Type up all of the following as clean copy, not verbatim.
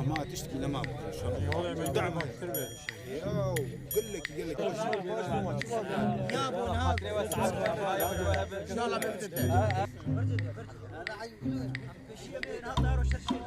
ما تشتكي لما ان شاء الله دعمه التربيه قل لك يا ابو نهاد ان شاء الله بنبتدئ هذا عيون الشيء من هذا وشرشين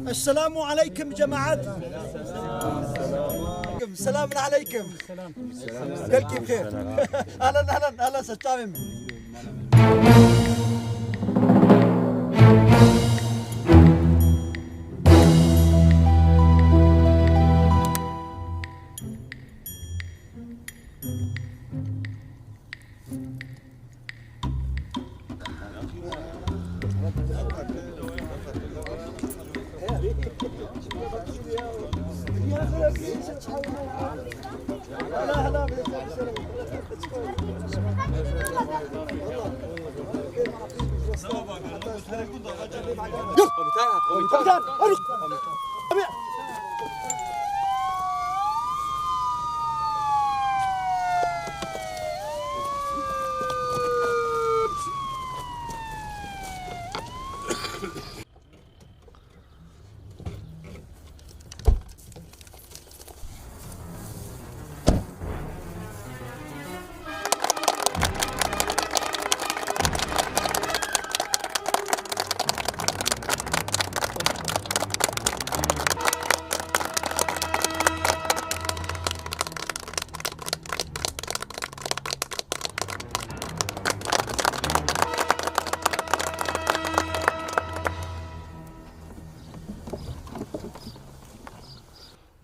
السلام عليكم جماعات. السلام عليكم. قلتي بخير. اهلا ستامم.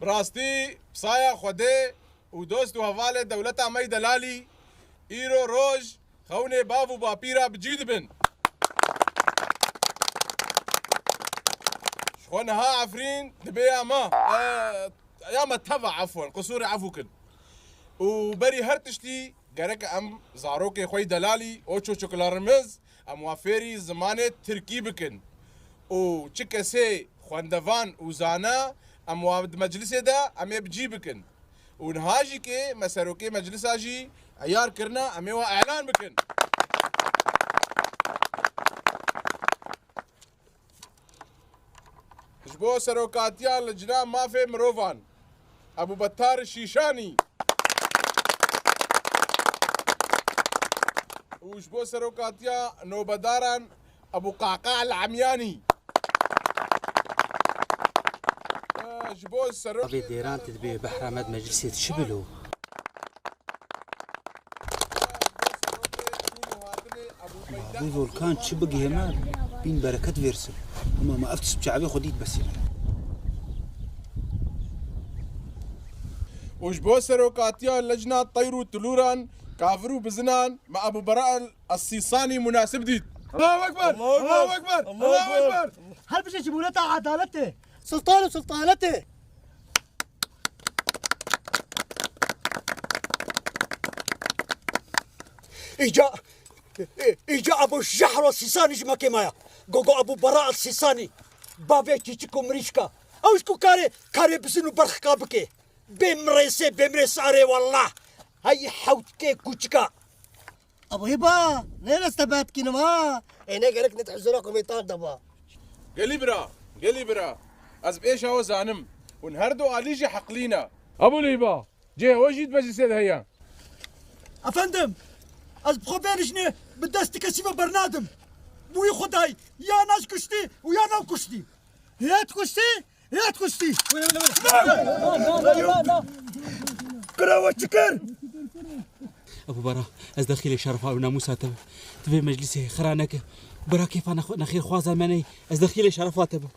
براستی بسایا خوده و دوست و حواله دولتا می دلالی ایرو روژ خونه باو و باپیرا بجید بن شخونها عفرین دبی اما تبع عفوا قصور عفو کن و بری هر تشتی گرک ام زاروک خوی دلالی او چو چکلارمز ام وافری زمان ترکی بکن و چه کسی خواندوان و زانا ام وابد مجلس دا ام بجی بکن و نهاجی که مسروکی مجلس آجی عیار کرنا ام اعلان بکن جبو سروکاتیا لجنا مافی مروفان ابو بطار شیشانی وجبو سروکاتیا نوبداران ابو قعقاع العمياني جبو سرو ابي ديران تدبي بحر مد مجلسية شبلو ابو فولكان شبق همان بين بركات فيرسل اما ما افتش بشعبي خديت بس يعني وجبو سروقاتيا لجنة طير وتلوران كافرو بزنان مع أبو براء الصيصاني مناسب ديد. الله أكبر الله أكبر الله أكبر. هل بشي شمولته عدالته سلطانه سلطانته. إجا أبو الشحر السيساني جماكي مايا غوغو أبو براء السيساني بابي تيتشكو مريشكا أوشكو كاري بسنو برخ كابكي بمريس عري والله هاي حوتكي كوشكا أبو هبا نين استبات كينما إنا قالك نتحزركم يطاردبا قلي برا از بإيش هو زانم ونهردو عليجي حقلينا أبو ليبا جي وجيد مجلس هيا أفندم از بخبرشني بدست كسيفة برنادم بوي خداي يا ناس كشتي ويا ناو كشتي يا تكشتي كراوة شكر ابو برا از داخل شرفا وناموسا تبي مجلسي خرانك برا كيف انا نخير خوازا مني از داخل شرفا تبو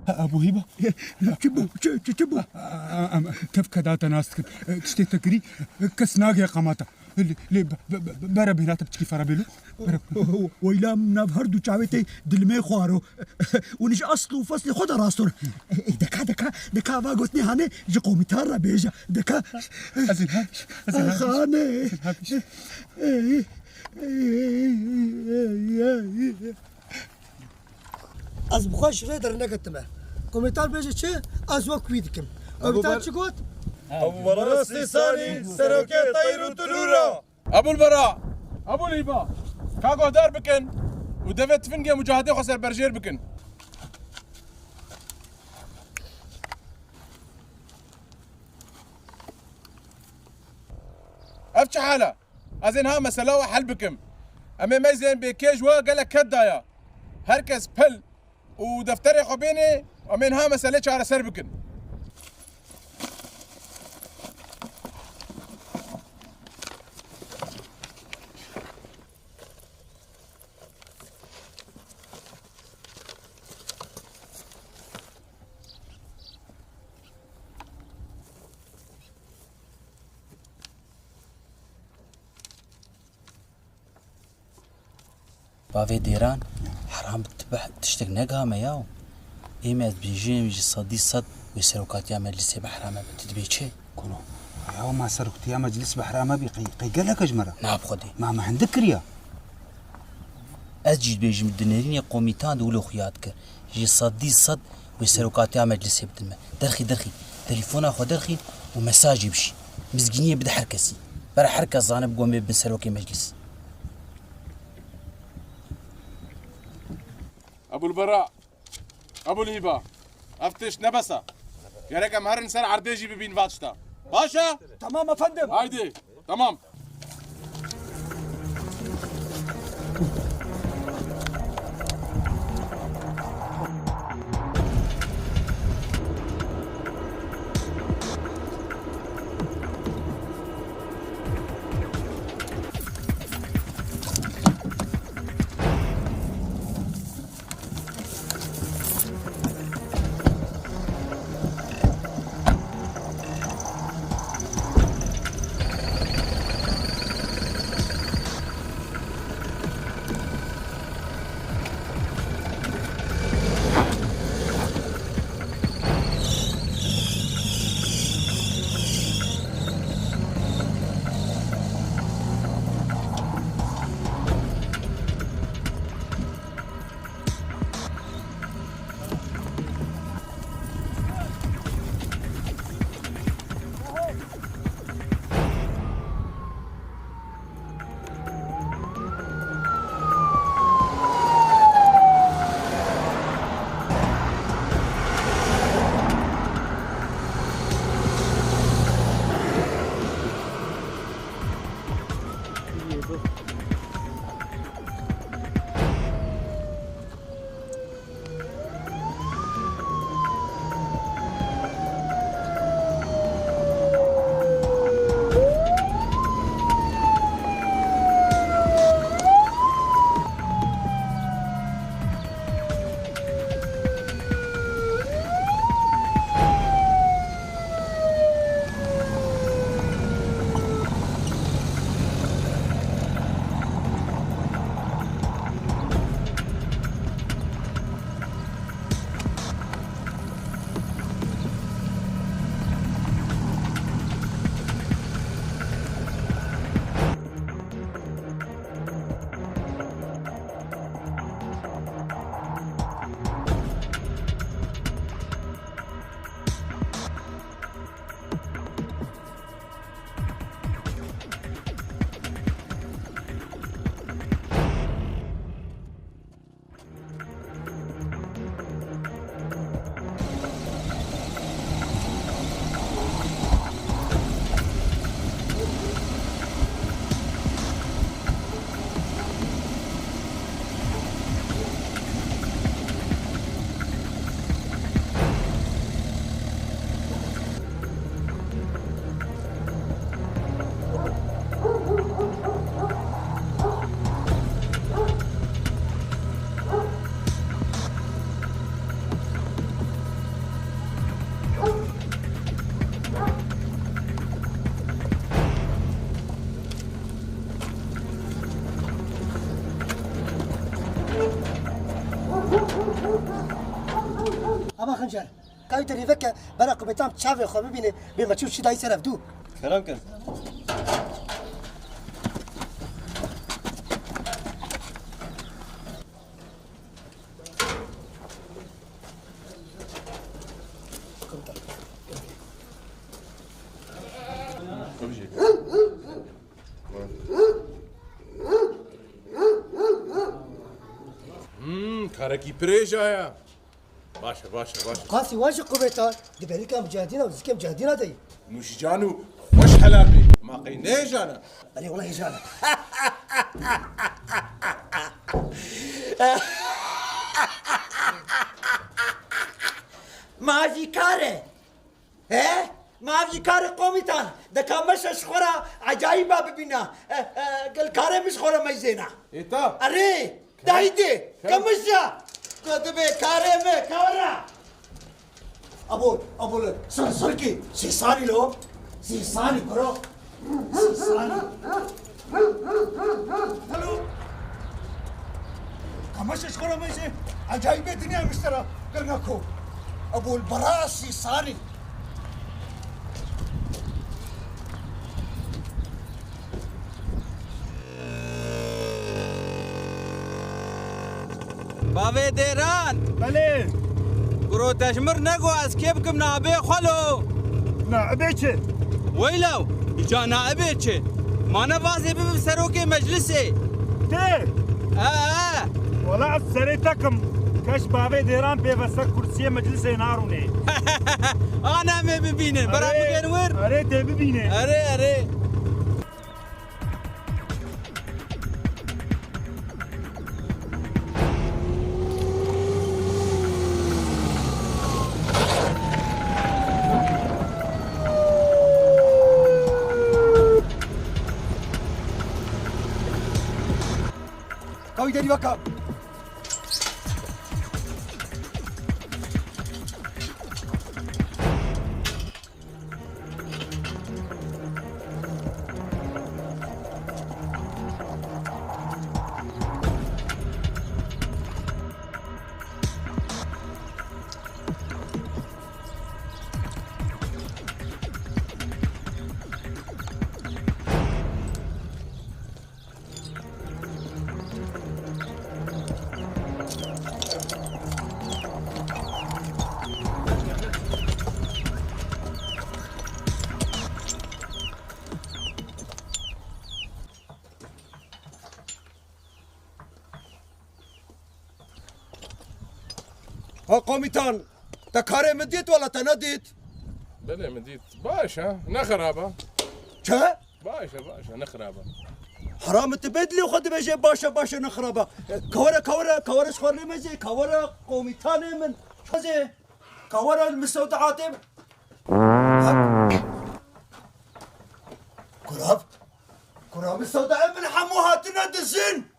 ابو هبه تشبو كيف كذا تناستك تشتي تكري كسناغي قاماتا اللي برا بينات بتشكي فرابيلو ويلا مناف هردو تشاويتي دلمي خوارو ونج اصل وفصل خد راستور دكا باغوتني هاني جقومي تارا بيجا دكا ازل خاني از بخوش ریدر نگتمه کومیتار بیشه چه از وقت ویدکم کومیتار چی گفت ابو براء السيساني سروكي طير وتلورا. أبو البراء أبو ليبا كاغو دار بكن ودفت فنجي مجاهدين خسر برجير بكن. أفتش حالة أزين ها مسألة وحل بكم أما ما زين بكيج وقالك كدايا هركز بل ودفتري خبيني ومن ها مسألة على سر بكن. بافي ديران حرام تبح تشتك نقامة ياو إيمات بيجين ويجي صدي صد ويسروكات يا مجلس بحرامة بتدبي شي كونو ياو ما سرقت يا مجلس بحرامة بقي قال لك اجمره نعم خدي ما عندك ريا أجيد بيجي من الدنيرين يا قوميتان دولو خياتك يجي صدي صد ويسروكات يا مجلس بدمه درخي تليفون أخو درخي ومساج يمشي مزقينية بدا حركسي برا حركة زانب قومي بن سروكي مجلس. أبو البراء أبو الهبة أفتش نبسة يا رقم هرن سر عرديجي ببين فاتشتا باشا تمام افندم هايدي تمام. هنجر قوي تريفك برا قبيتام تشافي خو ببينه بما تشوف شي داي سرف دو كلام كان كاركي بريجا يا باشا باشا باشا قاسي واش قبيتان دبالي كان مجاهدين وزكي مجاهدين داي مش جانو وش حلال بي ما قيني جانا علي والله جانا ما في كاره ها ما في كاره قوميتان ده كمش شخورة عجائبة ببينا قال كاره مش خورة ميزينا ايتا أري دايدي كمشة كتبه كاره مه كورا أبول سرسركي سيساني لو سيساني برو سيساني هلو كمش شخورة ميزي عجائبة دنيا مشترى قلنا كو أبو البراء سيساني باوی دیران بله گرو تشمر نگو از کی بکم نابه خلو نعبه چه ویلو جا نابه چه مانا وازی ببم سروک مجلسه ته ولا از سری تکم کش باوی دیران پیوسته کرسی مجلس نارونه آنا می ببینه برا بگن ور اره ته ببینه اره قوي داري وكا ها قوميتان تكاري مديت ولا تنديت؟ بلا مديت باشا نخرابة شا؟ باشا نخرابة حرام تبدلي وخد بيجي باشا نخربه كورا شخور لي مزي كورا قوميتان من شزي كورا المستودعات كراب السوداء من حموها تناد الزين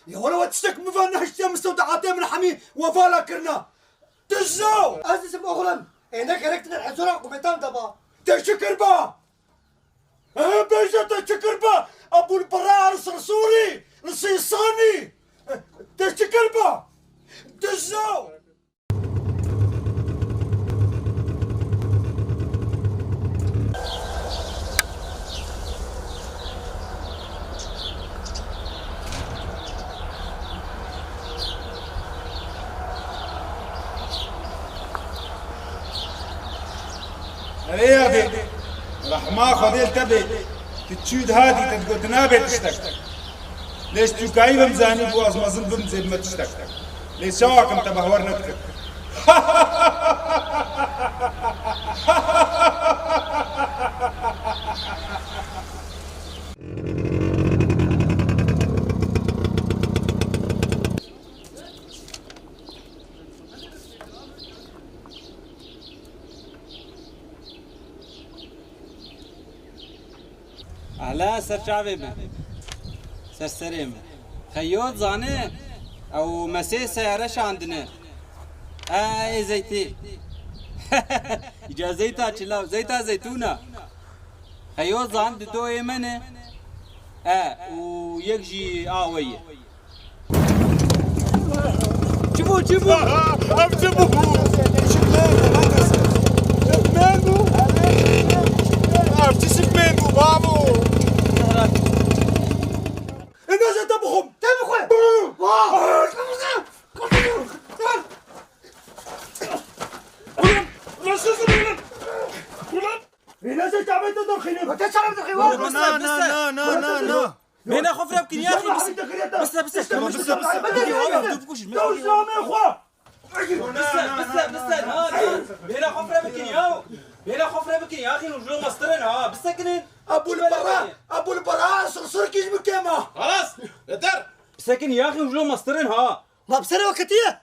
يا ولا تشتك مفانا هشتي مستودعات من حمي وفالا كرنا تزو عزيز بأغلم إنك ركتنا الحزورة قبيتان دبا تشكر با بيجا تشكر با ابو البراء الصرصوري الصيصاني تشكر با تزو يا بي رحمة خديل تبي تتشود هادي تتقول تنابي تشتك ليش تشوكاي بمزاني بواز مازن بمزيد ما تشتك ليش سواكم تبهورنا تكت اهلا سرچاوی من سرسری من خیوط زانه او مسیح سیاره شاندنه ای زیتی اجازه تا چلاو زیتا زیتونه خیوط زان دوی منه و یک جی آویه شوفوا شوفوا ام جبوه شكمانو عرفتي شكمانو بابو الناس تبخم الناس تعمل تدخيني فتشرب تدخيني بين خفرة بكين يا أخي بس بين خفرة بكين يا بين خفرة بكين يا أخي نجلو مصدرين ها بس ساكنين ابو البراء صرصر كيش بكيما خلاص يدر ساكن يا أخي نجلو مصدرين ها ما بسري وقتيه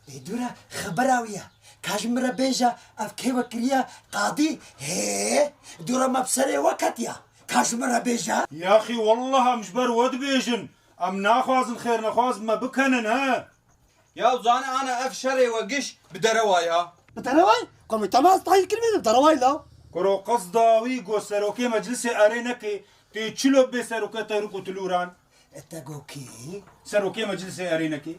يدورا خبراويه كاجمرا بيجا افكي وكريا قاضي هي دورا ما بسري وقتيه كاجمرا بيجا يا اخي والله مش برود بيجن ام ناخذ الخير ناخذ ما بكنن ها يا وزانا أنا أفشري وقش بدروايا بترواي قوم تماس طاي كلمه بترواي لا كرو قصداوي جو سروكي مجلس ارينكي تيچلو به سروكي تيرو تلوران اتاغوكي سروكي مجلس ارينكي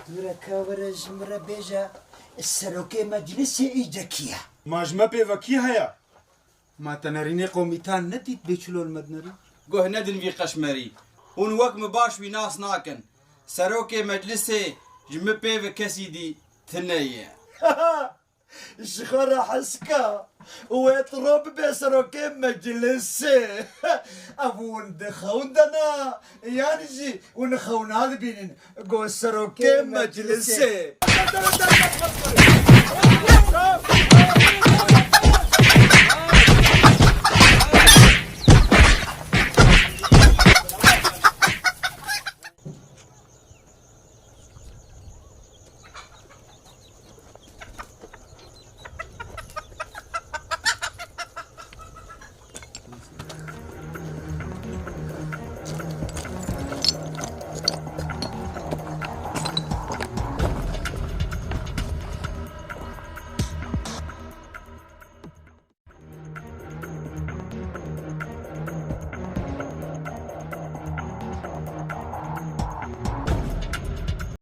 دورا كاورا جمرا بيجا السروكي مجلس ايجاكيا ماجما بيفكي هيا ما تنريني قوميتان نتيت بيچلو المدنري قوه ندن في قشمري هون وقت مباش ناس ناكن سروكي مجلسي جمبي في كسيدي ثنية شخرا حسكا ويطرب بسروكي مجلس ابون دخوندنا يانجي ونخون هذا بينن قو سروكي مجلس